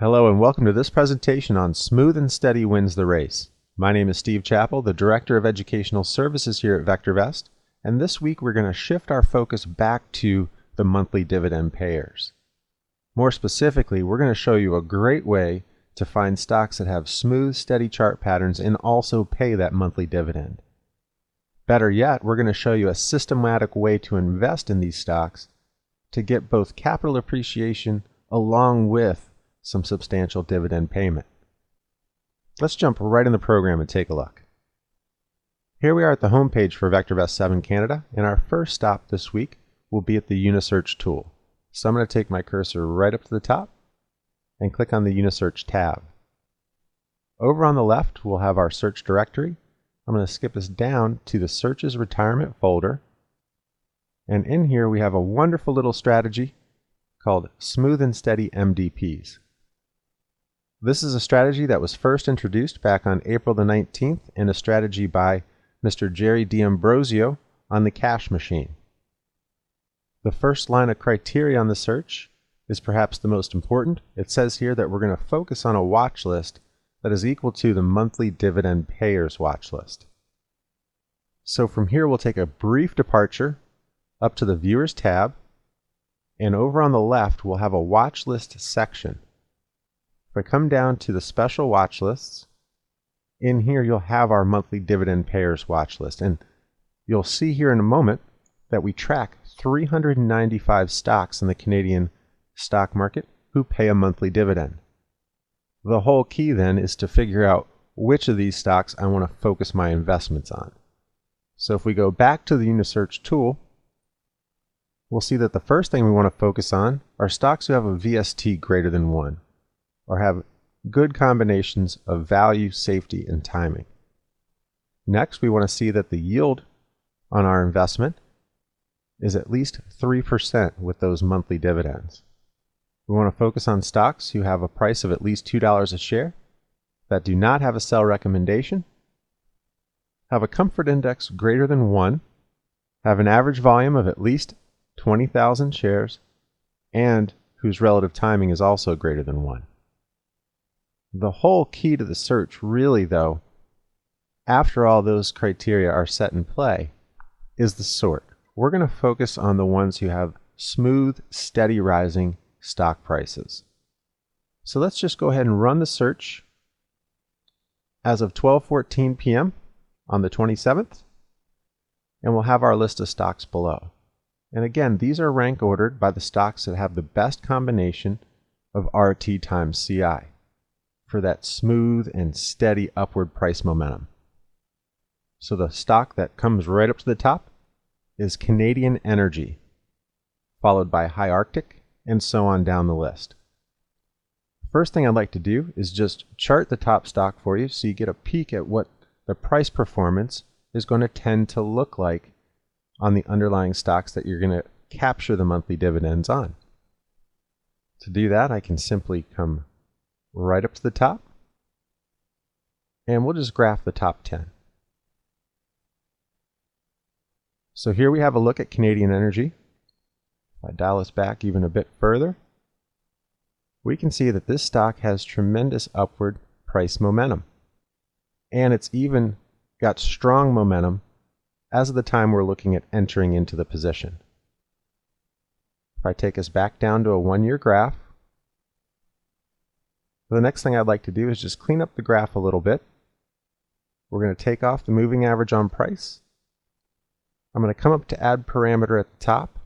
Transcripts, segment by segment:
Hello and welcome to this presentation on Smooth and Steady Wins the Race. My name is Steve Chappell, the Director of Educational Services here at VectorVest, and this week we're going to shift our focus back to the monthly dividend payers. More specifically, we're going to show you a great way to find stocks that have smooth, steady chart patterns and also pay that monthly dividend. Better yet, we're going to show you a systematic way to invest in these stocks to get both capital appreciation along with some substantial dividend payment. Let's jump right in the program and take a look. Here we are at the home page for VectorVest 7 Canada, and our first stop this week will be at the Unisearch tool. So I'm going to take my cursor right up to the top and click on the Unisearch tab. Over on the left, we'll have our search directory. I'm going to skip us down to the Searches Retirement folder. And in here, we have a wonderful little strategy called Smooth and Steady MDPs. This is a strategy that was first introduced back on April the 19th and a strategy by Mr. Jerry D'Ambrosio on the cash machine. The first line of criteria on the search is perhaps the most important. It says here that we're going to focus on a watch list that is equal to the monthly dividend payers watch list. So from here we'll take a brief departure up to the Viewers tab, and over on the left we'll have a watch list section. If I come down to the special watch lists, in here you'll have our monthly dividend payers watch list, and you'll see here in a moment that we track 395 stocks in the Canadian stock market who pay a monthly dividend. The whole key then is to figure out which of these stocks I want to focus my investments on. So if we go back to the Unisearch tool, we'll see that the first thing we want to focus on are stocks who have a VST greater than 1, or have good combinations of value, safety, and timing. Next, we want to see that the yield on our investment is at least 3% with those monthly dividends. We want to focus on stocks who have a price of at least $2 a share, that do not have a sell recommendation, have a comfort index greater than 1, have an average volume of at least 20,000 shares, and whose relative timing is also greater than 1. The whole key to the search really, though, after all those criteria are set in play, is the sort. We're going to focus on the ones who have smooth, steady rising stock prices. So let's just go ahead and run the search as of 12:14 p.m. on the 27th, and we'll have our list of stocks below. And again, these are rank ordered by the stocks that have the best combination of RT times CI for that smooth and steady upward price momentum. So the stock that comes right up to the top is Canadian Energy, followed by High Arctic, and so on down the list. First thing I'd like to do is just chart the top stock for you so you get a peek at what the price performance is going to tend to look like on the underlying stocks that you're going to capture the monthly dividends on. To do that, I can simply come right up to the top, and we'll just graph the top 10. So here we have a look at Canadian Energy. If I dial this back even a bit further, we can see that this stock has tremendous upward price momentum, and it's even got strong momentum as of the time we're looking at entering into the position. If I take us back down to a 1-year graph, the next thing I'd like to do is just clean up the graph a little bit. We're going to take off the moving average on price. I'm going to come up to add parameter at the top,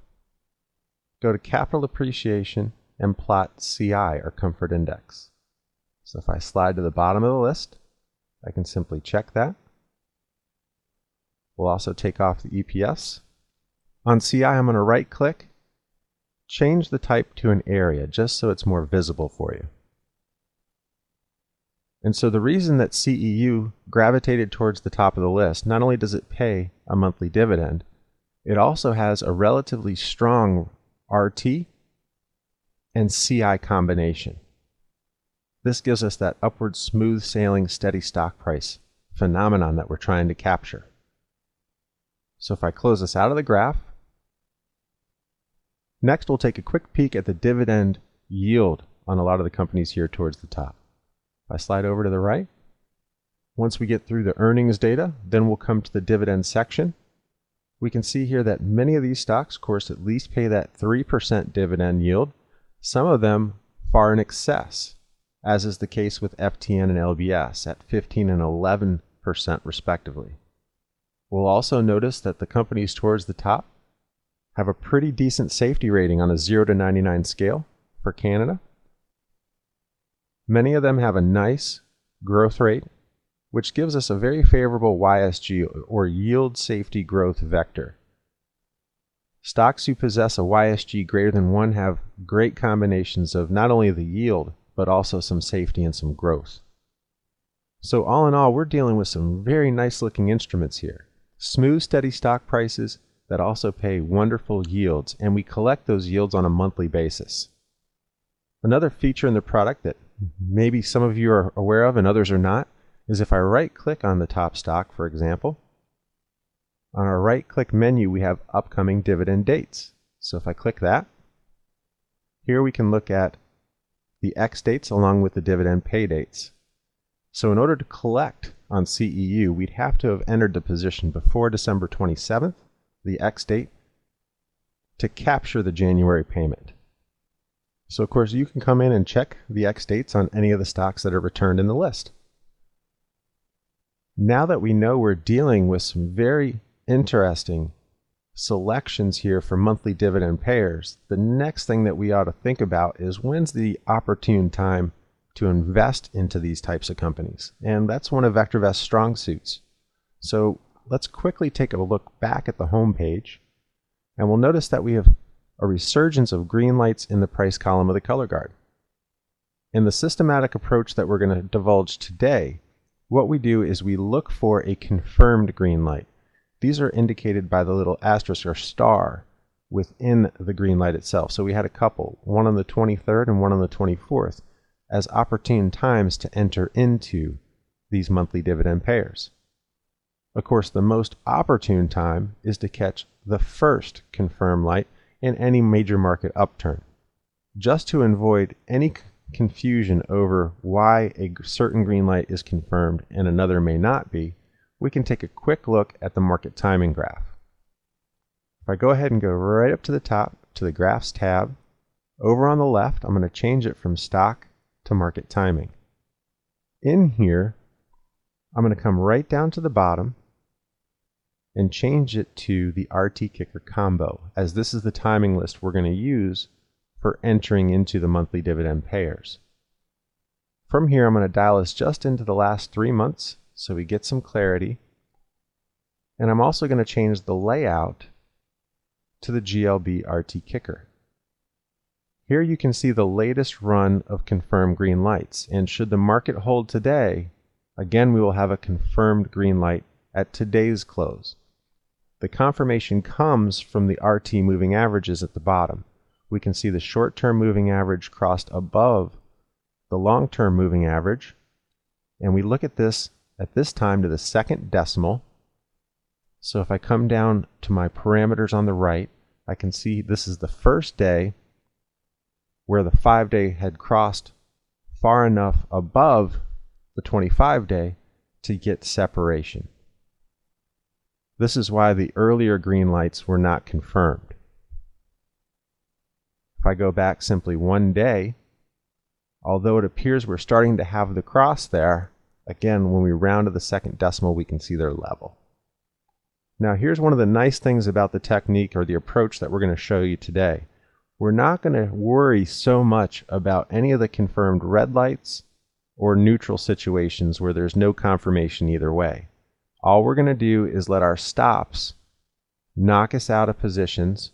go to capital appreciation, and plot CI, or comfort index. So if I slide to the bottom of the list, I can simply check that. We'll also take off the EPS. On CI, I'm going to right click, change the type to an area, just so it's more visible for you. And so the reason that CEU gravitated towards the top of the list, not only does it pay a monthly dividend, it also has a relatively strong RT and CI combination. This gives us that upward smooth sailing steady stock price phenomenon that we're trying to capture. So if I close this out of the graph, next we'll take a quick peek at the dividend yield on a lot of the companies here towards the top. If I slide over to the right, once we get through the earnings data, then we'll come to the dividend section. We can see here that many of these stocks, of course, at least pay that 3% dividend yield. Some of them far in excess, as is the case with FTN and LBS at 15 and 11% respectively. We'll also notice that the companies towards the top have a pretty decent safety rating on a 0 to 99 scale for Canada. Many of them have a nice growth rate, which gives us a very favorable YSG or yield safety growth vector. Stocks who possess a YSG greater than 1 have great combinations of not only the yield, but also some safety and some growth. So all in all, we're dealing with some very nice looking instruments here. Smooth, steady stock prices that also pay wonderful yields, and we collect those yields on a monthly basis. Another feature in the product that maybe some of you are aware of and others are not is if I right-click on the top stock, for example, on our right-click menu we have upcoming dividend dates. So if I click that, here we can look at the X dates along with the dividend pay dates. So in order to collect on CEU, we'd have to have entered the position before December 27th, the X date, to capture the January payment. So of course you can come in and check the X dates on any of the stocks that are returned in the list. Now that we know we're dealing with some very interesting selections here for monthly dividend payers, the next thing that we ought to think about is when's the opportune time to invest into these types of companies. And that's one of VectorVest's strong suits. So let's quickly take a look back at the home page, and we'll notice that we have a resurgence of green lights in the price column of the color guard. In the systematic approach that we're going to divulge today, what we do is we look for a confirmed green light. These are indicated by the little asterisk or star within the green light itself. So we had a couple, one on the 23rd and one on the 24th, as opportune times to enter into these monthly dividend payers. Of course, the most opportune time is to catch the first confirmed light in any major market upturn. Just to avoid any confusion over why a certain green light is confirmed and another may not be, we can take a quick look at the market timing graph. If I go ahead and go right up to the top to the graphs tab, over on the left, I'm going to change it from stock to market timing. In here, I'm going to come right down to the bottom and change it to the RT Kicker combo, as this is the timing list we're going to use for entering into the monthly dividend payers. From here, I'm going to dial us just into the last 3 months so we get some clarity. And I'm also going to change the layout to the GLB RT Kicker. Here you can see the latest run of confirmed green lights, and should the market hold today, again we will have a confirmed green light at today's close. The confirmation comes from the RT moving averages at the bottom. We can see the short-term moving average crossed above the long-term moving average, and we look at this time to the second decimal. So if I come down to my parameters on the right, I can see this is the first day where the 5-day had crossed far enough above the 25-day to get separation. This is why the earlier green lights were not confirmed. If I go back simply 1 day, although it appears we're starting to have the cross there, again, when we round to the second decimal, we can see their level. Now, here's one of the nice things about the technique or the approach that we're going to show you today. We're not going to worry so much about any of the confirmed red lights or neutral situations where there's no confirmation either way. All we're going to do is let our stops knock us out of positions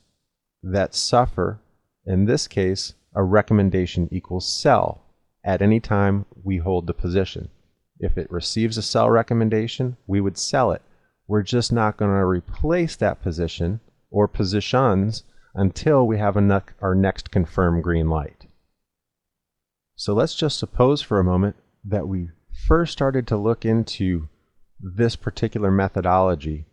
that suffer, in this case, a recommendation equals sell at any time we hold the position. If it receives a sell recommendation, we would sell it. We're just not going to replace that position or positions until we have our next confirmed green light. So let's just suppose for a moment that we first started to look into this particular methodology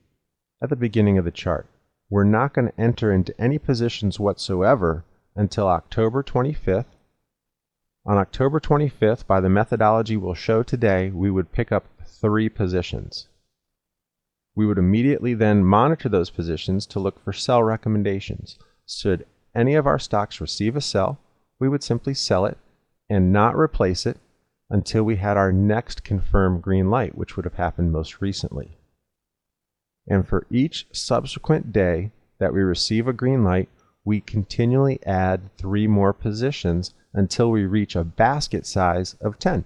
at the beginning of the chart. We're not going to enter into any positions whatsoever until October 25th, On October 25th, by the methodology we'll show today, we would pick up 3 positions. We would immediately then monitor those positions to look for sell recommendations. Should any of our stocks receive a sell, we would simply sell it and not replace it until we had our next confirmed green light, which would have happened most recently. And for each subsequent day that we receive a green light, we continually add 3 more positions until we reach a basket size of 10.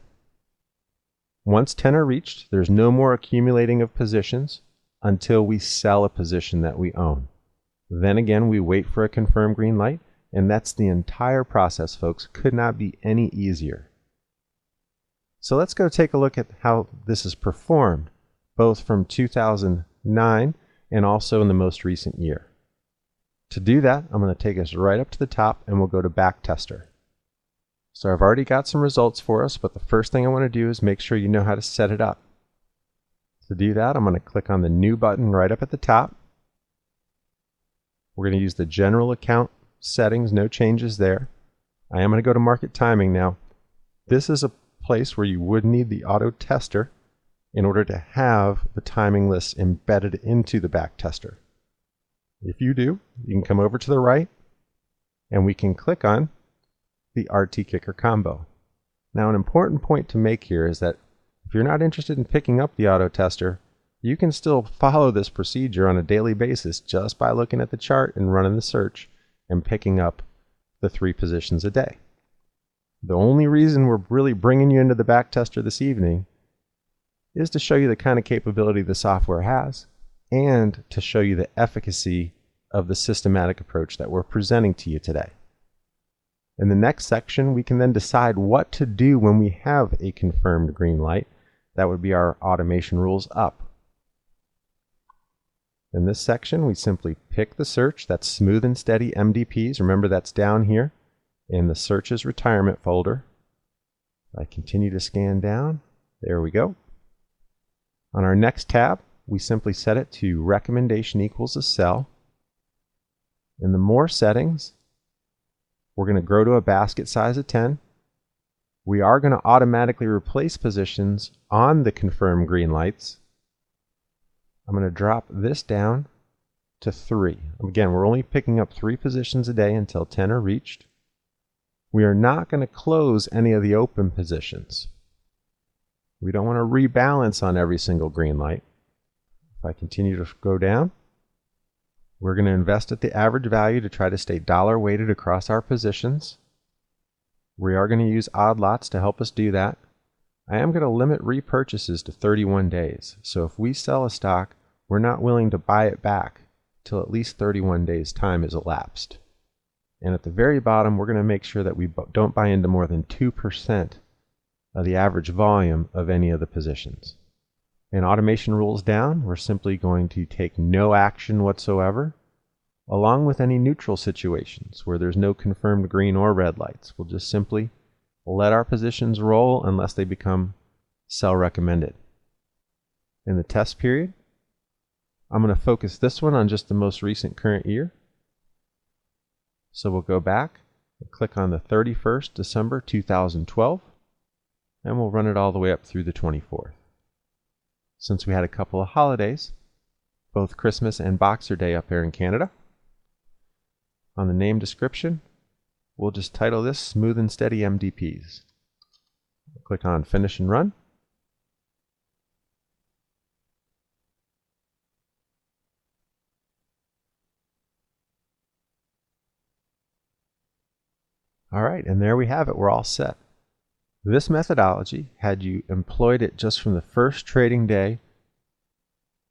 Once 10 are reached, there's no more accumulating of positions until we sell a position that we own. Then again, we wait for a confirmed green light, and that's the entire process, folks. Could not be any easier. So let's go take a look at how this is performed, both from 2009 and also in the most recent year. To do that, I'm going to take us right up to the top and we'll go to Backtester. So I've already got some results for us, but the first thing I want to do is make sure you know how to set it up. To do that, I'm going to click on the New button right up at the top. We're going to use the General Account settings, no changes there. I am going to go to Market Timing now. This is a place where you would need the Auto Tester in order to have the timing list embedded into the Backtester. If you do, you can come over to the right and we can click on the RT Kicker combo. Now, an important point to make here is that if you're not interested in picking up the Auto Tester, you can still follow this procedure on a daily basis just by looking at the chart and running the search and picking up the 3 positions a day. The only reason we're really bringing you into the Backtester this evening is to show you the kind of capability the software has and to show you the efficacy of the systematic approach that we're presenting to you today. In the next section, we can then decide what to do when we have a confirmed green light. That would be our automation rules up. In this section, we simply pick the search. That's Smooth and Steady MDPs. Remember, that's down here in the Searches Retirement folder. I continue to scan down. There we go. On our next tab, we simply set it to Recommendation equals a sell. In the More settings, we're going to grow to a basket size of 10. We are going to automatically replace positions on the confirmed green lights. I'm going to drop this down to 3. Again, we're only picking up 3 positions a day until 10 are reached. We are not going to close any of the open positions. We don't want to rebalance on every single green light. If I continue to go down, we're going to invest at the average value to try to stay dollar weighted across our positions. We are going to use odd lots to help us do that. I am going to limit repurchases to 31 days. So if we sell a stock, we're not willing to buy it back till at least 31 days time is elapsed. And at the very bottom, we're going to make sure that we don't buy into more than 2% of the average volume of any of the positions. In automation rules down, we're simply going to take no action whatsoever, along with any neutral situations where there's no confirmed green or red lights. We'll just simply let our positions roll unless they become sell recommended. In the test period, I'm going to focus this one on just the most recent current year. So we'll go back and click on the 31st December 2012, and we'll run it all the way up through the 24th. Since we had a couple of holidays, both Christmas and Boxer Day up here in Canada, on the name description, we'll just title this Smooth and Steady MDPs. Click on Finish and Run. All right, and there we have it. We're all set. This methodology, had you employed it just from the first trading day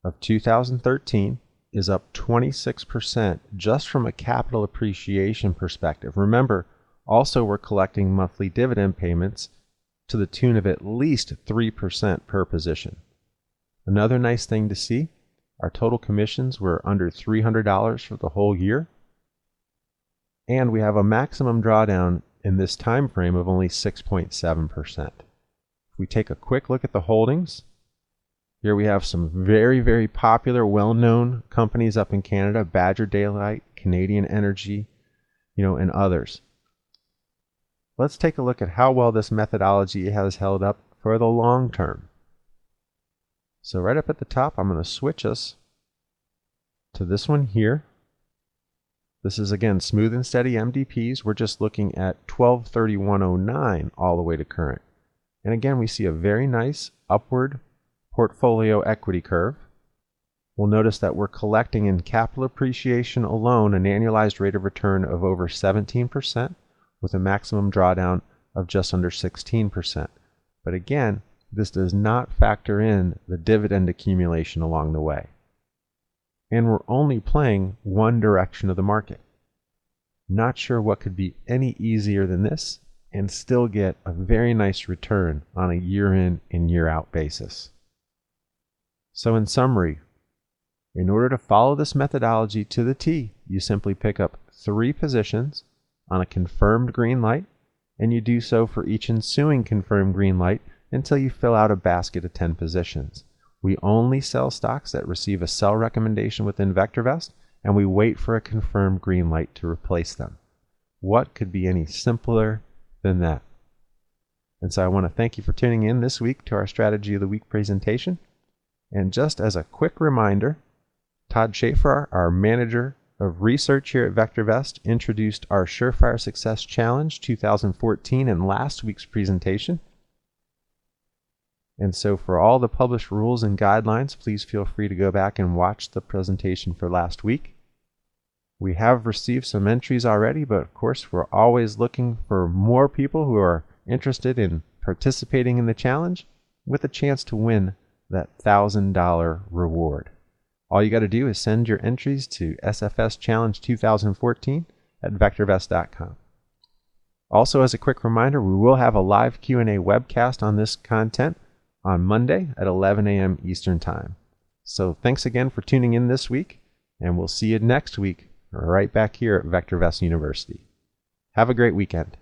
of 2013, is up 26% just from a capital appreciation perspective. Remember, also we're collecting monthly dividend payments to the tune of at least 3% per position. Another nice thing to see, our total commissions were under $300 for the whole year, and we have a maximum drawdown in this time frame of only 6.7%. If we take a quick look at the holdings, here we have some very, very popular, well-known companies up in Canada, Badger Daylight, Canadian Energy, and others. Let's take a look at how well this methodology has held up for the long term. So right up at the top, I'm going to switch us to this one here. This is again smooth and steady MDPs. We're just looking at 12/31/09 all the way to current. And again, we see a very nice upward portfolio equity curve. We'll notice that we're collecting in capital appreciation alone an annualized rate of return of over 17% with a maximum drawdown of just under 16%. But again, this does not factor in the dividend accumulation along the way. And we're only playing one direction of the market. Not sure what could be any easier than this and still get a very nice return on a year in and year out basis. So in summary, in order to follow this methodology to the T, you simply pick up 3 positions on a confirmed green light, and you do so for each ensuing confirmed green light until you fill out a basket of 10 positions. We only sell stocks that receive a sell recommendation within VectorVest, and we wait for a confirmed green light to replace them. What could be any simpler than that? And so I want to thank you for tuning in this week to our Strategy of the Week presentation. And just as a quick reminder, Todd Schaefer, our manager of research here at VectorVest, introduced our Surefire Success Challenge 2014 in last week's presentation. And so for all the published rules and guidelines, please feel free to go back and watch the presentation for last week. We have received some entries already, but of course we're always looking for more people who are interested in participating in the challenge with a chance to win that $1,000 reward. All you got to do is send your entries to SFS Challenge 2014 at VectorVest.com. Also, as a quick reminder, we will have a live Q&A webcast on this content on Monday at 11 a.m. Eastern Time. So thanks again for tuning in this week, and we'll see you next week right back here at VectorVest University. Have a great weekend.